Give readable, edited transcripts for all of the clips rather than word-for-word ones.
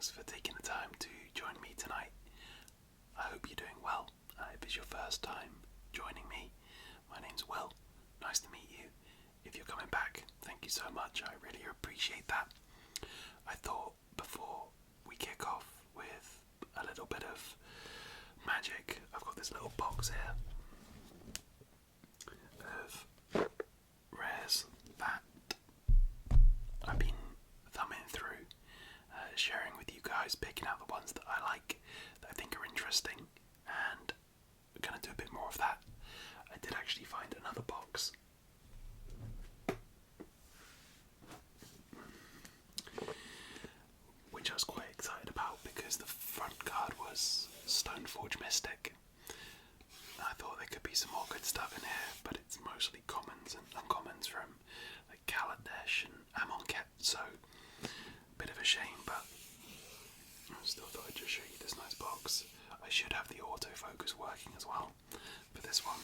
thanks for taking the time to join me tonight. I hope you're doing well. If it's your first time joining me, my name's Will. Nice to meet you. If you're coming back, thank you so much. I really appreciate that. I thought before we kick off with a little bit of magic, I've got this little box here of rares that I've been thumbing through, sharing with you guys, picking out the ones that I like, that I think are interesting, and we're going to do a bit more of that. I did actually find another box which I was quite excited about because the front card was Stoneforge Mystic. I thought there could be some more good stuff in here, but it's mostly commons and uncommons from like Kaladesh and Amonkhet, so a bit of a shame, but I still thought I'd just show you this nice box. I should have the autofocus working as well for this one.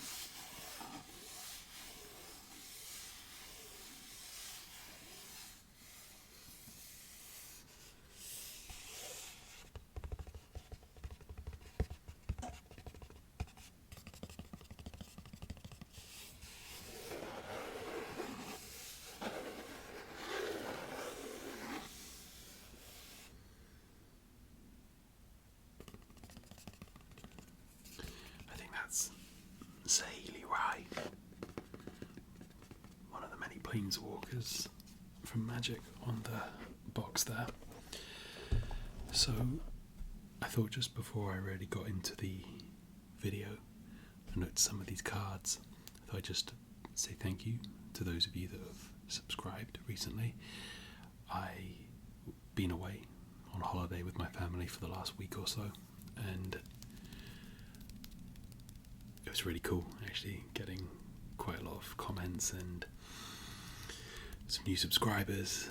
Saily Rye, one of the many Planeswalkers from Magic on the box there. So I thought just before I really got into the video and looked at some of these cards, I thought I'd just say thank you to those of you that have subscribed recently. I've been away on holiday with my family for the last week or so, and it was really cool actually getting quite a lot of comments and some new subscribers.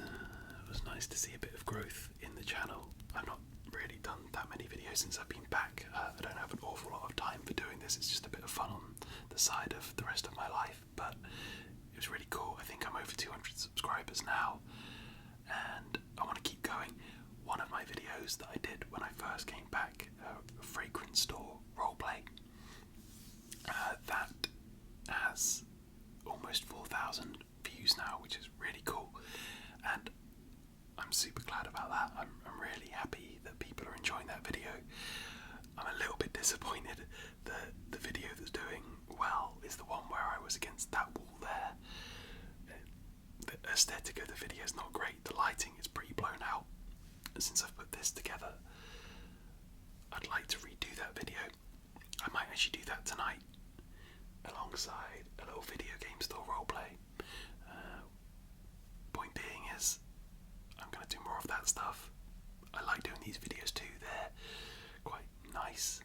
It was nice to see a bit of growth in the channel. I've not really done that many videos since I've been back. I don't have an awful lot of time for doing this. It's just a bit of fun on the side of the rest of my life, but it was really cool. I think I'm over 200 subscribers now, and I want to keep going. One of my videos that I did when I first came back, a fragrance store roleplay, that has almost 4,000 views now, which is really cool, and I'm super glad about that. I'm really happy that people are enjoying that video. I'm a little bit disappointed that the video that's doing well is the one where I was against that wall there. The aesthetic of the video is not great. The lighting is pretty blown out. Since I've put this together, I'd like to redo that video. I might actually do that tonight alongside a little video game store roleplay. Point being is, I'm going to do more of that stuff. I like doing these videos too. They're quite nice.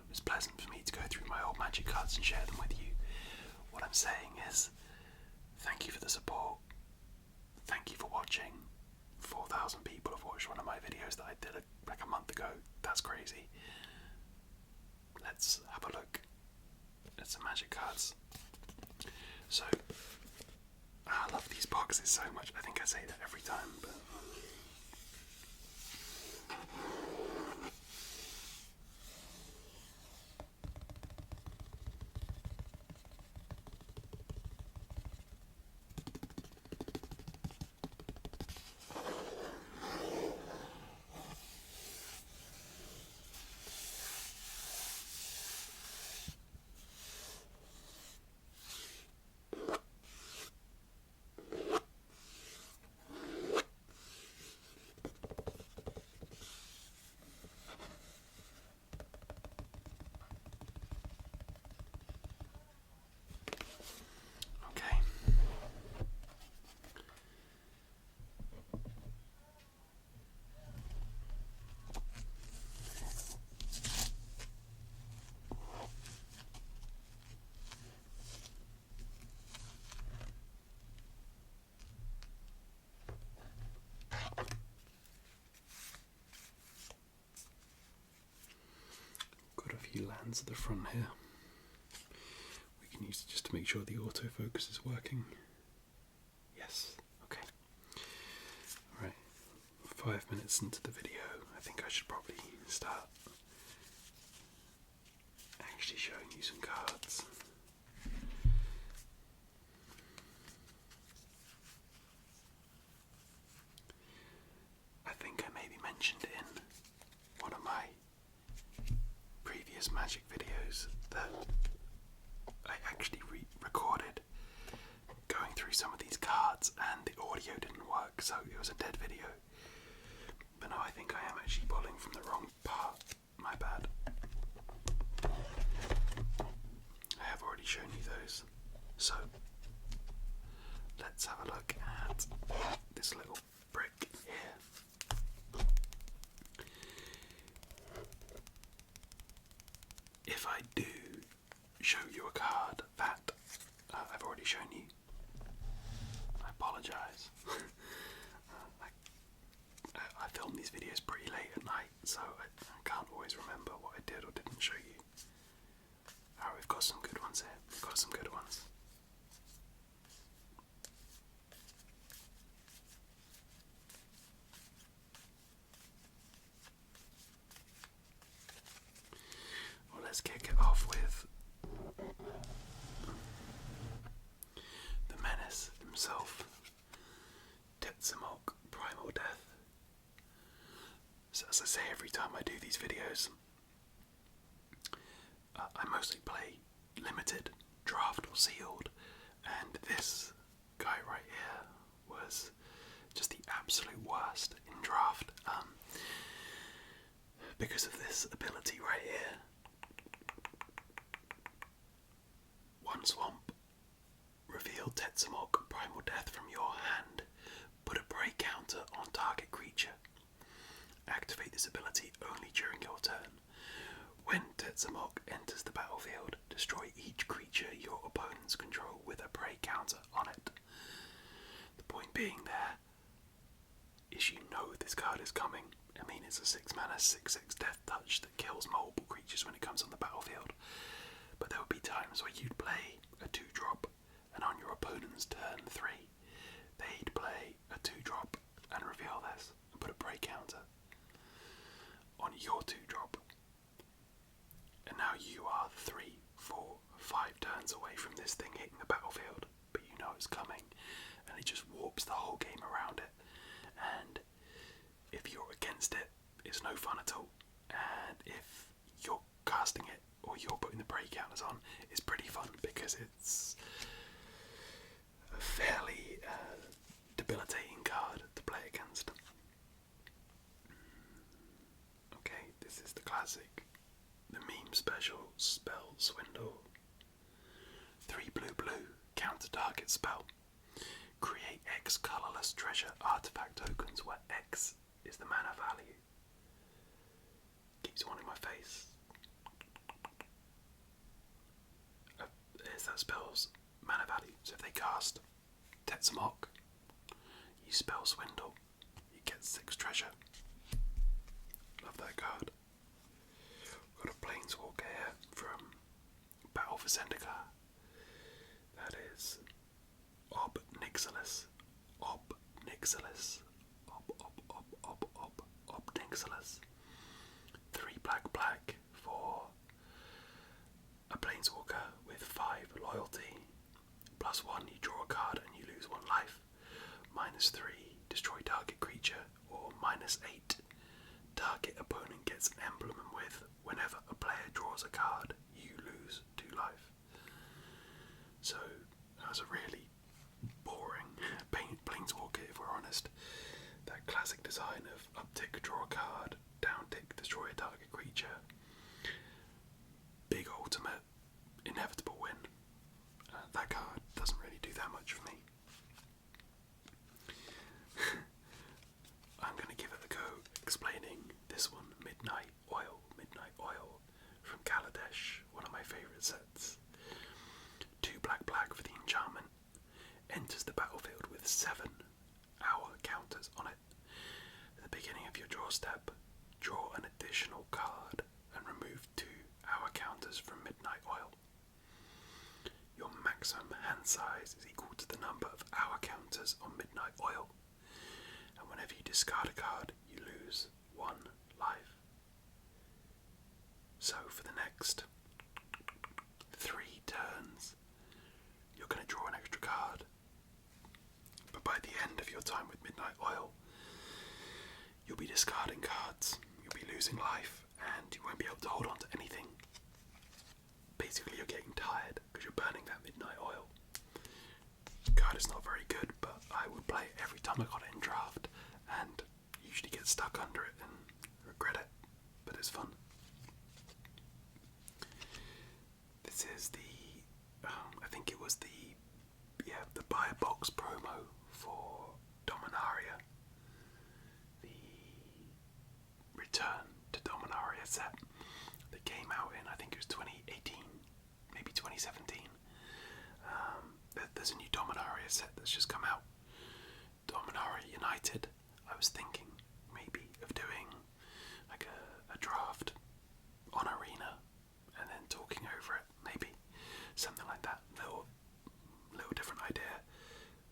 It's pleasant for me to go through my old Magic cards and share them with you. What I'm saying is, thank you for the support. Thank you for watching. 4,000 people have watched one of my videos that I did like a month ago. That's crazy. Let's have a look at some Magic cards. So, I love these boxes so much. I think I say that every time, but lands at the front here. We can use it just to make sure the autofocus is working. Yes, okay. Alright, 5 minutes into the video, I think I should probably start actually showing you some cards. I think I maybe mentioned in one of my previous Magic videos that I actually recorded going through some of these cards and the audio didn't work, so it was a dead video. But no, I think I am actually pulling from the wrong part. My bad. I have already shown you those. So, let's have a look at this little brick here. If I do show you a card that I've already shown you, I apologise. I film these videos pretty late at night, so I can't always remember what I did or didn't show you. Alright, we've got some good ones here. We've got some good ones. Well, let's kick it off with the menace himself, Tetsamok, Primal Death. So as I say every time I do these videos, I mostly play limited, draft or sealed, and this guy right here was just the absolute worst in draft, because of this ability right here. One swamp, reveal Tetsamok, Primal Death from your hand, put a break counter on target creature. Activate this ability only during your turn. When Tetsamok enters the battlefield, destroy each creature your opponents control with a prey counter on it. The point being there is you know this card is coming. I mean, it's a 6 mana 6/6 death touch that kills multiple creatures when it comes on the battlefield. But there would be times where you'd play a 2-drop, and on your opponent's turn 3, they'd play a 2-drop and reveal this and put a prey counter on your 2-drop. And now you are 3, 4, 5 turns away from this thing hitting the battlefield, but you know it's coming, and it just warps the whole game around it. And if you're against it, it's no fun at all. And if you're casting it or you're putting the break counters on, it's pretty fun because it's a fairly debilitating card to play against. Okay, this is the classic. The meme special, Spell Swindle. 3 blue, counter target spell. Create X colourless treasure artifact tokens where X is the mana value. Keeps one in my face. Here's that spell's mana value. So if they cast Tetsamok, you spell Swindle, you get 6 treasure. Love that card. Got a Planeswalker here from Battle for Zendikar. That is Ob Nixilis. Ob Nixilis. Ob Nixilis. 3 black for a Planeswalker with 5 loyalty. +1, you draw a card and you lose 1 life. -3, destroy target creature. Or -8, target opponent gets an emblem with whenever a player draws a card, you lose 2 life. So that was a really boring Planeswalker, if we're honest. That classic design of uptick, draw a card, downtick, destroy a target creature. Big ultimate, inevitable win. That card doesn't really do that much for me. I'm going to give it a go explaining this one, Midnight Oil from Kaladesh, one of my favourite sets. 2 black for the enchantment, enters the battlefield with 7 hour counters on it. At the beginning of your draw step, draw an additional card and remove 2 hour counters from Midnight Oil. Your maximum hand size is equal to the number of hour counters on Midnight Oil. And whenever you discard a card, you lose 1 next 3 turns, you're going to draw an extra card. But by the end of your time with Midnight Oil, you'll be discarding cards, you'll be losing life, and you won't be able to hold on to anything. Basically, you're getting tired because you're burning that Midnight Oil. The card is not very good, but I would play it every time I got it in draft, and usually get stuck under it and regret it, but it's fun. This is the, I think it was the buy a box promo for Dominaria. The Return to Dominaria set that came out in, I think it was 2018, maybe 2017. There's a new Dominaria set that's just come out. Dominaria United. I was thinking maybe of doing like a draft on Arena and then talking over it, maybe something like that. Little different idea.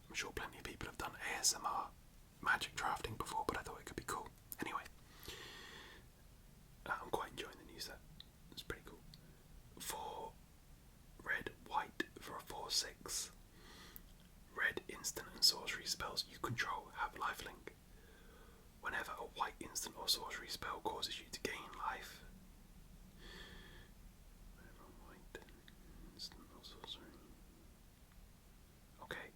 I'm sure plenty of people have done ASMR Magic drafting before, but I thought it could be cool. Anyway, I'm quite enjoying the new set. It's pretty cool. 4 red, white for a 4/6. Red instant and sorcery spells you control have lifelink. Whenever a white instant or sorcery spell causes you to gain life. Whenever a white instant or sorcery. Okay.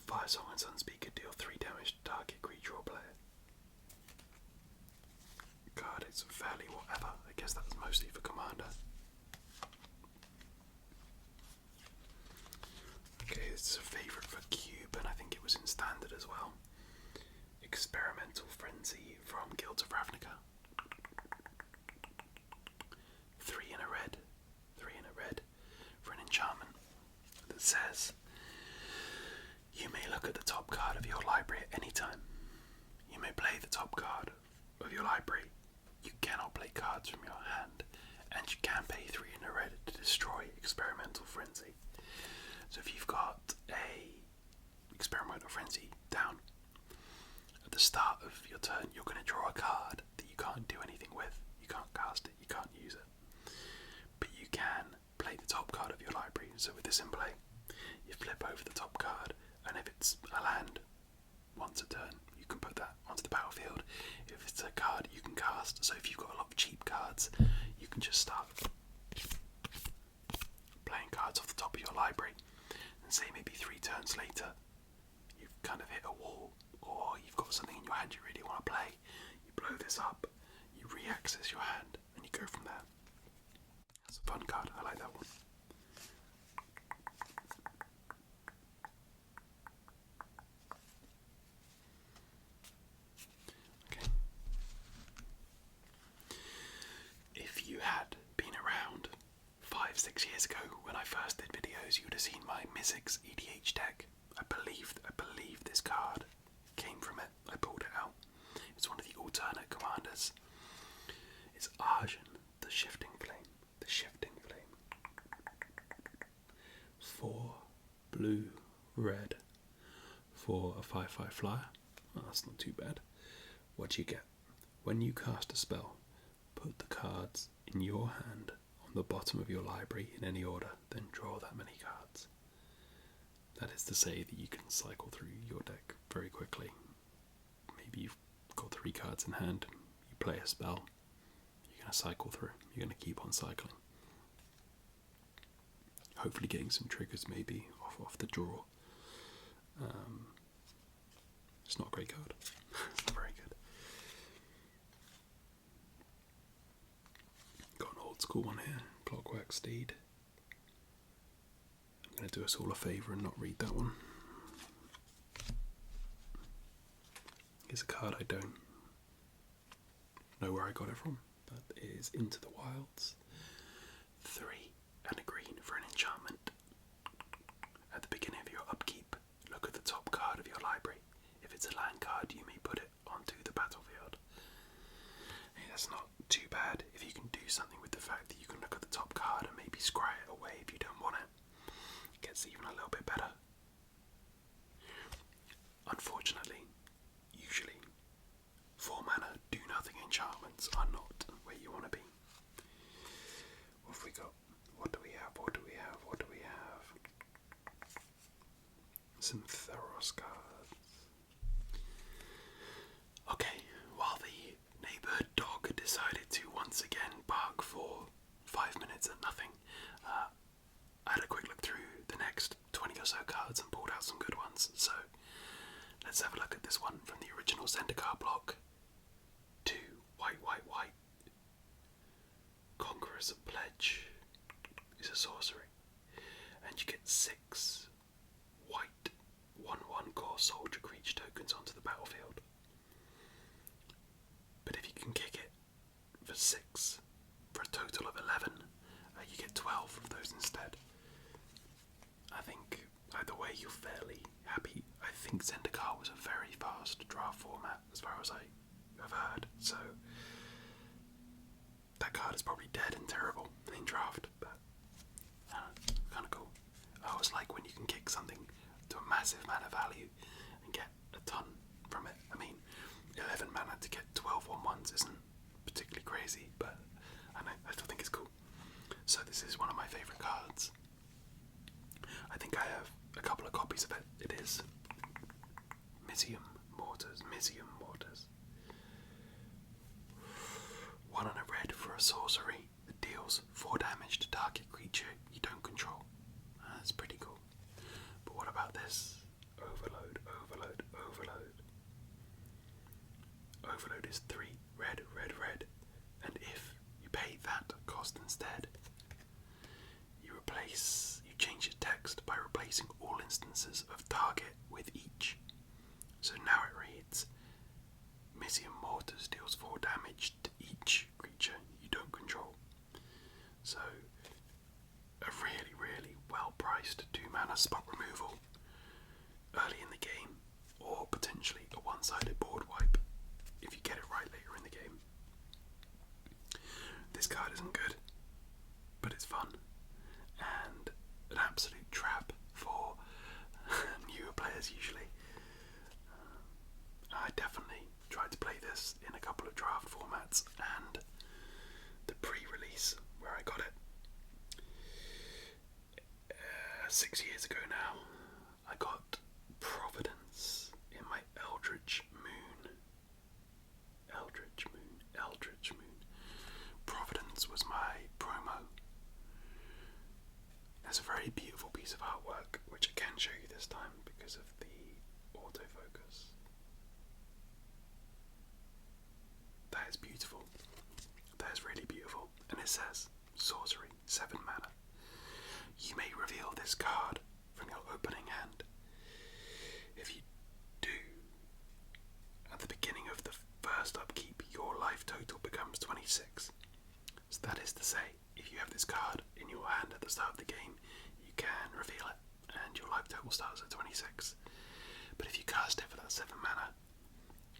Fire Song and Sunspeaker deal 3 damage to target creature or player. God, it's fairly whatever. I guess that's mostly for Commander. Okay, it's a favourite for Cube, and I think it was in Standard as well. Experimental Frenzy from Guilds of Ravnica. 3 in a red for an enchantment that says, you may look at the top card of your library at any time. You may play the top card of your library. You cannot play cards from your hand, and you can pay 3 in a red to destroy Experimental Frenzy. So if you've got a Experimental Frenzy down, at the start of your turn you're going to draw a card that you can't do anything with. You can't cast it, you can't use it. But you can play the top card of your library. So with this in play, you flip over the top card, and if it's a land once a turn, you can put that onto the battlefield. If it's a card you can cast, so if you've got a lot of cheap cards, you can just start playing cards off the top of your library, and say maybe 3 turns later you've kind of hit a wall, or you've got something in your hand you really want to play. You blow this up, you re-access your hand, and you go from there. That's a fun card, I like that one. Okay. If you had been around 5-6 years ago when I first did videos, you would have seen my Mizzix EDH deck. I believe this card came from it. I pulled it out. It's one of the alternate commanders. It's Arjun, the Shifting Flame. 4 blue, red for a 5/5 flyer. Oh, that's not too bad. What do you get? When you cast a spell, put the cards in your hand on the bottom of your library in any order, then draw that many cards. That is to say that you can cycle through your deck very quickly. Maybe you've got 3 cards in hand, you play a spell, you're going to cycle through, you're going to keep on cycling. Hopefully getting some triggers maybe off the draw. It's not a great card. It's not very good. Got an old school one here, Clockwork Steed. I'm going to do us all a favour and not read that one. Here's a card I don't know where I got it from. That is Into the Wilds. 3 and a green for an enchantment. At the beginning of your upkeep, look at the top card of your library. If it's a land card, you may put it onto the battlefield. Hey, that's not too bad if you can do something with the fact that you can look at the top card and maybe scry it away if you don't want it. It gets even a little bit better. Unfortunately, usually, 4 mana do nothing enchantments are not where you want to be. we got? What do we have? What do we have? What do we have? Some Theros cards. Okay, while the neighbourhood dog decided to once again bark for 5 minutes at nothing, I had a quick look through the next 20 or so cards and pulled out some good ones. So let's have a look at this one from the original Zendikar block. 2 white. Conquerors of Pledge is a sorcery, and you get 6 white 1/1 core soldier creature tokens onto the battlefield. But if you can kick it for 6 for a total of 11, you get 12 of those instead. I think either way you're fairly happy. I think Zendikar was a very fast draft format as far as I have heard, so that card is probably dead and terrible in draft, but kind of cool. I always like when you can kick something to a massive mana value and get a ton from it. I mean, 11 mana to get 12 1/1s isn't particularly crazy, but I still think it's cool. So this is one of my favourite cards. I think I have a couple of copies of it. It is Mortars. 1 and a red for a sorcery that deals 4 damage to target creature you don't control. That's pretty cool. But what about this? Overload. Overload is 3 red. And if you pay that cost instead, you change its text by replacing all instances of target with each. So now it reads, Mortars deals 4 damage to each creature you don't control. So a really well priced 2 mana spot removal early in the game, or potentially a one-sided board wipe if you get it right later in the game. This card isn't good, but it's fun, and an absolute trap for newer players usually. I definitely tried to play this in a couple of draft formats, and the pre-release where I got it 6 years ago now, I got Providence in my Eldritch Moon. Providence was my promo. There's a very beautiful piece of artwork which I can show you this time because of the autofocus. That is beautiful. That is really beautiful. And it says, sorcery, 7 mana. You may reveal this card from your opening hand. If you do, at the beginning of the first upkeep, your life total becomes 26. So that is to say, if you have this card in your hand at the start of the game, you can reveal it, and your life total starts at 26. But if you cast it for that 7 mana,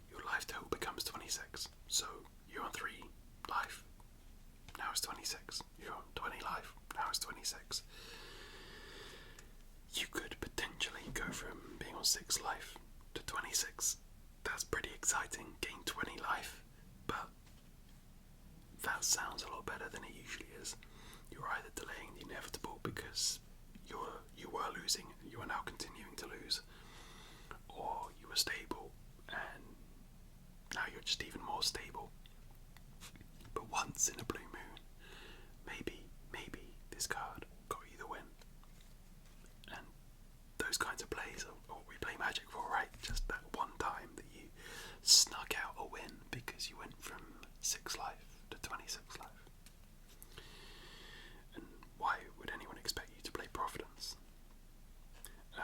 your life total becomes 26. So you're on 3 life, now it's 26. You're on 20 life, now it's 26. You could potentially go from being on 6 life to 26. That's pretty exciting, gain 20 life, but that sounds a lot better than it usually is. You're either delaying the inevitable because you were losing and you are now continuing to lose, or you were stable and now you're just even more stable. But once in a blue moon, maybe this card got you the win. And those kinds of plays are what we play Magic for, right? Just that one time that you snuck out a win because you went from 6 life to 26 life. And why would anyone expect you to play Providence?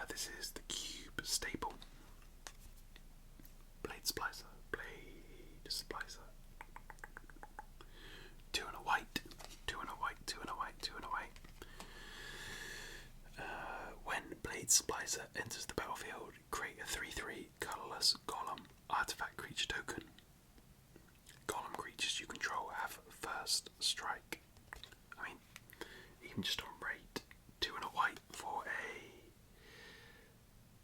This is the cube staple. Blade Splicer. 2 and a white. When Blade Splicer enters the battlefield, create a 3/3 colourless golem artifact creature token. Golem creatures you control have first strike. I mean, even just on rate, 2 and a white for a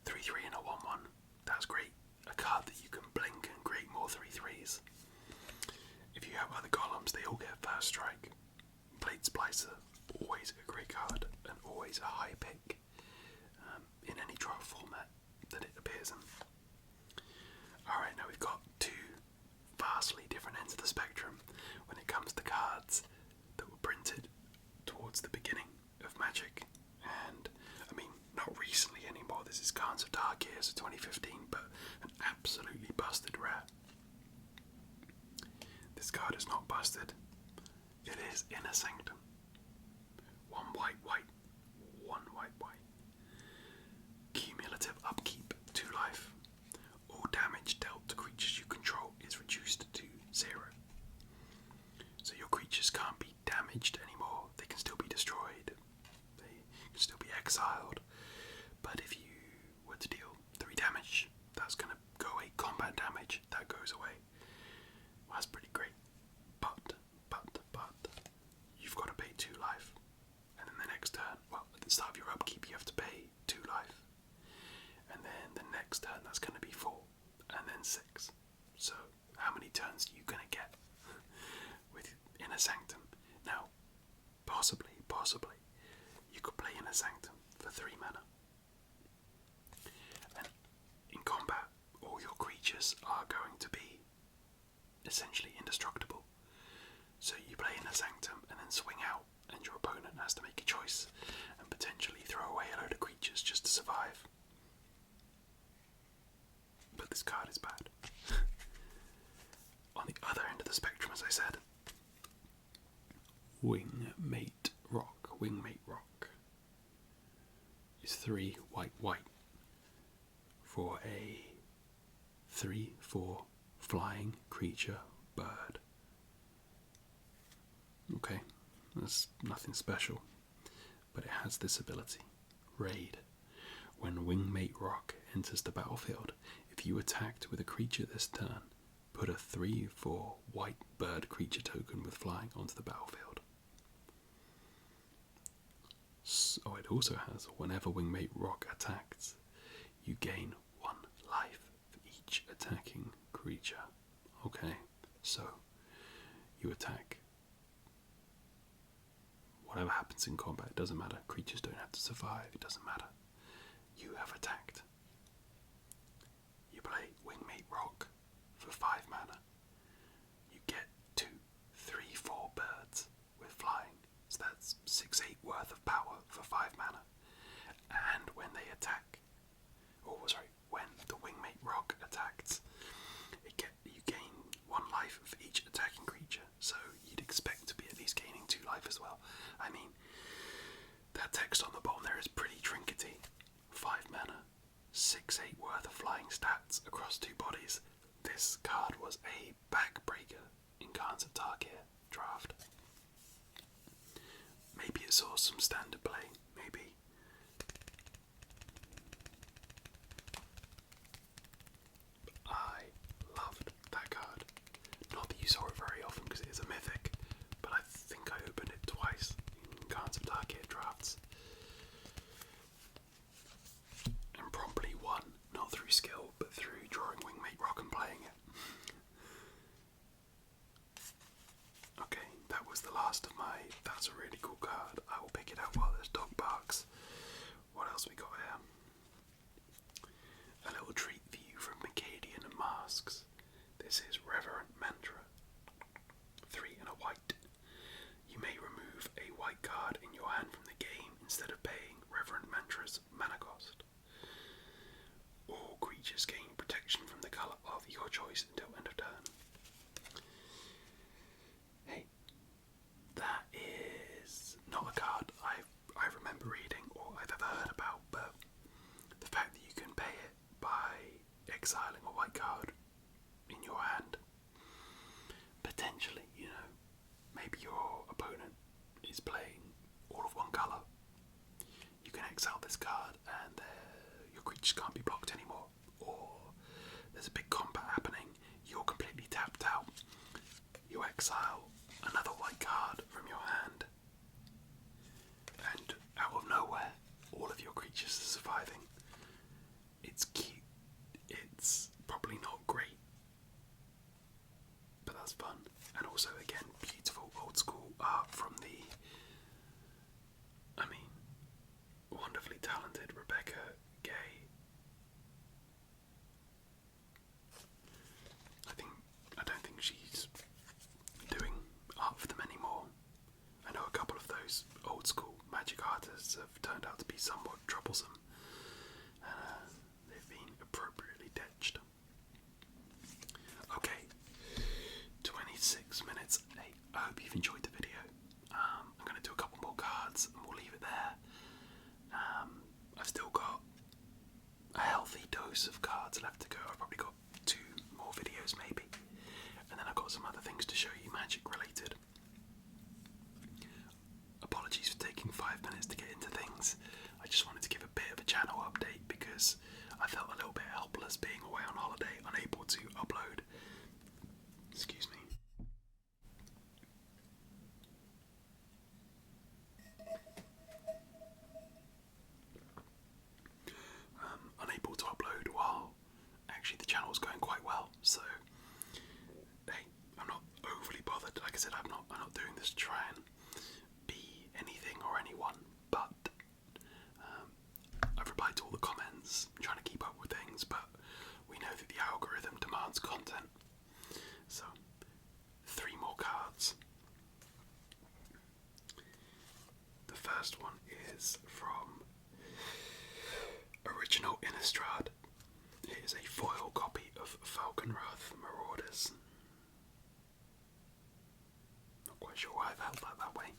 3/3 and a 1/1. That's great. A card that you can blink and create more 3/3s. If you have other golems, they all get first strike. Blade Splicer always a great card and always a high pick in any draft format that it appears in. Alright, now we've got two vastly different ends of the spectrum when it comes to cards that were printed towards the beginning of Magic. And, I mean, not recently anymore, this is Conquerors of Target, so 2015, but an absolutely busted rare. This card is not busted. It is Inner Sanctum. 1 white, white. 1 white, white. Cumulative upkeep, 2 life. All damage dealt to creatures you control is reduced to 0. So your creatures can't be damaged anymore. They can still be destroyed. They can still be exiled. But if you were to deal 3 damage, that's going to go away. Combat damage, that goes away. Well, that's pretty great. But, you've got to pay 2 life. And then the next turn, well, at the start of your upkeep, you have to pay 2 life. And then the next turn, that's going to be 4. And then 6. So, how many turns are you going to get with Inner Sanctum? Now, possibly, you could play Inner Sanctum for 3 mana. And in combat, all your creatures are going to be essentially indestructible. So you play Inner Sanctum and then swing out, and your opponent has to make a choice and potentially throw away a load of creatures just to survive. But this card is bad. On the other end of the spectrum, as I said, Wingmate Rock. Wingmate Rock is 3 white, white for a 3/4 flying creature bird. Okay, that's nothing special, but it has this ability. Raid. When Wingmate Rock enters the battlefield, if you attacked with a creature this turn, put a 3/4 white bird creature token with flying onto the battlefield. So it also has, whenever Wingmate Rock attacks, you gain 1 life for each attacking creature. Okay, so you attack. Whatever happens in combat, it doesn't matter. Creatures don't have to survive, it doesn't matter. You have attacked. You play Wingmate Rock for 5 mana. You get 2, 3, 4 birds with flying. So that's 6/8 worth of power for 5 mana. And when they attack, when the Wingmate Rock attacks, you gain 1 life for each attacking creature. So you'd expect to be at least gaining 2 life as well. I mean, that text on the bottom there is pretty trinkety. 5 mana, 6/8 worth of flying stats across 2 bodies. This card was a backbreaker in Conquerors of Target draft. Maybe it saw some standard play, maybe. I loved that card. Not that you saw it very often because it is a mythic, but I think I opened it twice in Conquerors of Target drafts. And promptly won, not through skill, but through drawing Wingmate Rock and playing it. Okay, that was the last of my, that's a really cool card. I will pick it up while this dog barks. What else we got here? A little treat for you from Macadian and Masks. This is Reverent Mantra. 3 and a white. You may remove a white card in your hand from the game instead of paying Reverent Mantra's mana cost. All creatures gain protection from the colour of your choice until end of turn. Hey, that is not a card I remember reading or I've ever heard about, but the fact that you can pay it by exiling a white card in your hand, potentially, maybe your opponent is playing all of one colour. You can exile this card and your creatures can't be blocked anymore, or there's a big combat happening, you're completely tapped out, you exile another white card from your hand, and out of nowhere all of your creatures are surviving. It's cute, it's probably not great, but that's fun. And also, again, beautiful old school art from the Rebecca Gay. I don't think she's doing art for them anymore. I know a couple of those old school magic artists have turned out to be somewhat troublesome. They've been appropriately ditched. Okay, 26 minutes. Hey, I hope you've enjoyed the video. I'm going to do a couple more cards and we'll leave it there. I've still got a healthy dose of cards left to go. I've probably got 2 more videos maybe. And then I've got some other things to show you magic related. Apologies for taking 5 minutes to get into things. I just wanted to give a bit of a channel update because I felt a little bit helpless being away on holiday, unable to upload. Excuse me. Unable to upload while actually the channel's going quite well, so hey, I'm not overly bothered. Like I said, I'm not doing this to try and be anything or anyone, but I've replied to all the comments, trying to keep up with things, but we know that the algorithm demands content. So 3 more cards. The first one is from Original Innistrad. It is a foil copy of Falconwrath Marauders. Not quite sure why I've held that way.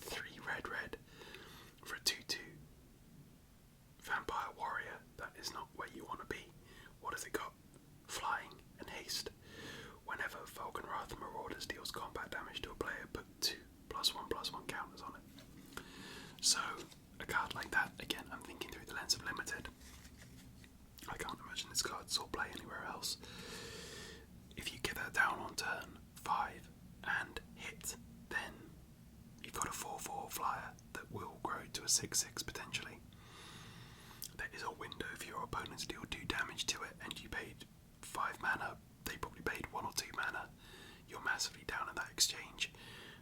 3 red for a 2/2 vampire warrior. That is not where you want to be. What has it got? Flying and haste. Whenever Falconwrath Marauders deals combat damage to a player, put 2 +1/+1 counters on it. So a card like that, again, I'm thinking through the lens of limited. I can't imagine this card saw play anywhere else. If you get that down on turn 5 and hit, then you've got a 4/4 flyer that will grow to a 6/6 potentially. There is a window for your opponents to deal 2 damage to it, and you paid 5 mana, they probably paid 1 or 2 mana. You're massively down in that exchange.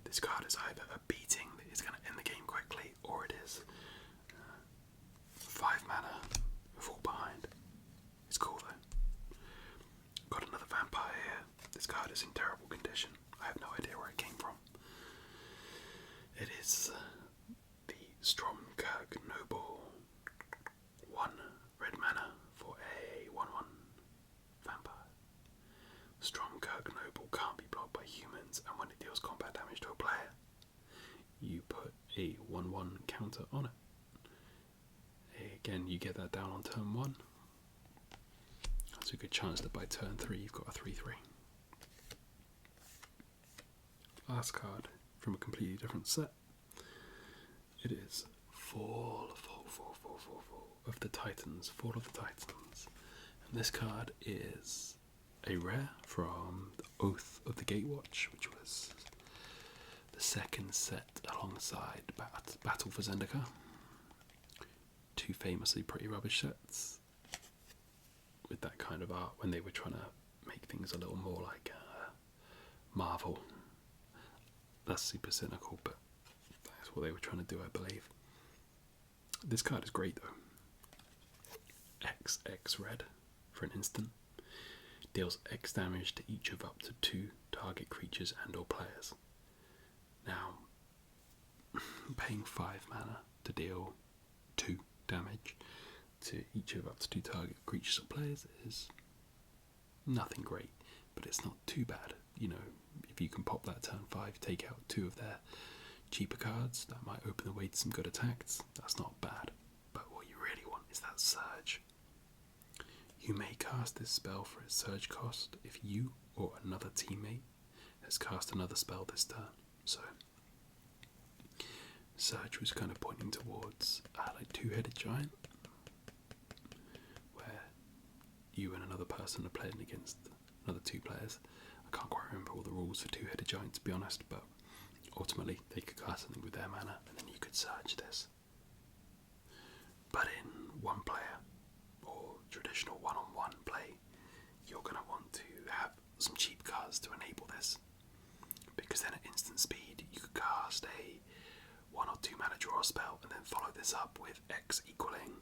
This card is either a beating that is going to end the game quickly, or it is 5 mana, fall behind. It's cool though. Got another vampire here. This card is in terrible condition. I have no idea where it came from. It is the Kirk Noble. 1 red mana for a 1/1 vampire. Kirk Noble can't be blocked by humans, and when it deals combat damage to a player, you put a 1/1 counter on it. Again, you get that down on turn 1. That's a good chance that by turn 3 you've got a 3/3. Last card from a completely different set. It is Fall of the Titans. Fall of the Titans. And this card is a rare from the Oath of the Gatewatch, which was the second set alongside Battle for Zendikar. 2 famously pretty rubbish sets with that kind of art when they were trying to make things a little more like Marvel. That's super cynical, but that's what they were trying to do, I believe. This card is great though. XX red for an instant. Deals X damage to each of up to 2 target creatures and or players. Now, paying 5 mana to deal 2 damage to each of up to 2 target creatures or players is nothing great, but it's not too bad. You know, if you can pop that turn 5, take out 2 of their cheaper cards, that might open the way to some good attacks. That's not bad, but what you really want is that surge. You may cast this spell for its surge cost if you or another teammate has cast another spell this turn. So, surge was kind of pointing towards like 2-headed giant, where you and another person are playing against another 2 players. I can't quite remember all the rules for 2-headed giant, to be honest, but ultimately they could cast something with their mana and then you could surge this. But in 1 player or traditional 1-on-1 play, you're going to want to have some cheap cards to enable this, because then at instant speed you could cast a 1 or 2 mana draw a spell, and then follow this up with X equaling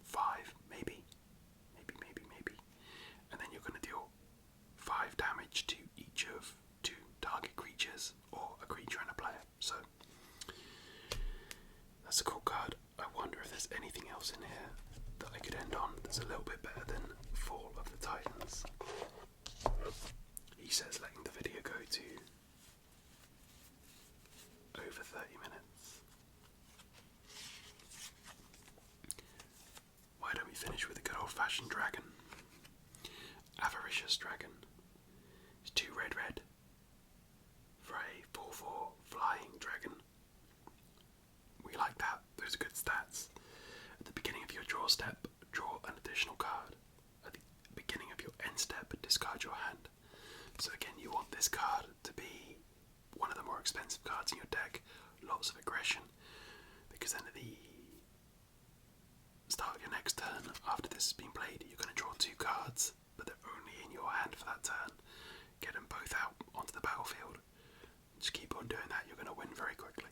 5, maybe. And then you're going to deal 5 damage to each of 2 target creatures, or a creature and a player. So, that's a cool card. I wonder if there's anything else in here that I could end on that's a little bit better than Fall of the Titans. He says letting the video go to over 30 minutes. Why don't we finish with a good old-fashioned dragon? Avaricious Dragon. It's 2 red for a 4/4 flying dragon. We like that. Those are good stats. At the beginning of your draw step, draw an additional card. At the beginning of your end step, discard your hand. So again, you want this card to be one of the more expensive cards in your deck. Lots of aggression. Because then at the start of your next turn, after this has been played, you're going to draw 2 cards, but they're only in your hand for that turn. Get them both out onto the battlefield. Just keep on doing that, you're going to win very quickly.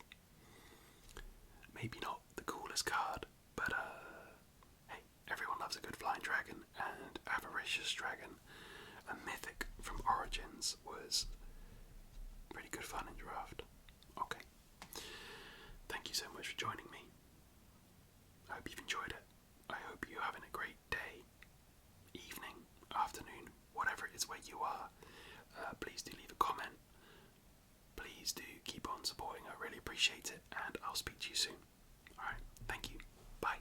Maybe not the coolest card, but hey, everyone loves a good flying dragon, and Avaricious Dragon, a mythic from Origins, was pretty good fun in draft. Okay. Thank you so much for joining me. I hope you've enjoyed it. I hope you're having a great day, evening, afternoon, whatever it is where you are. Please do leave a comment. Please do keep on supporting. I really appreciate it, and I'll speak to you soon. Alright, thank you. Bye.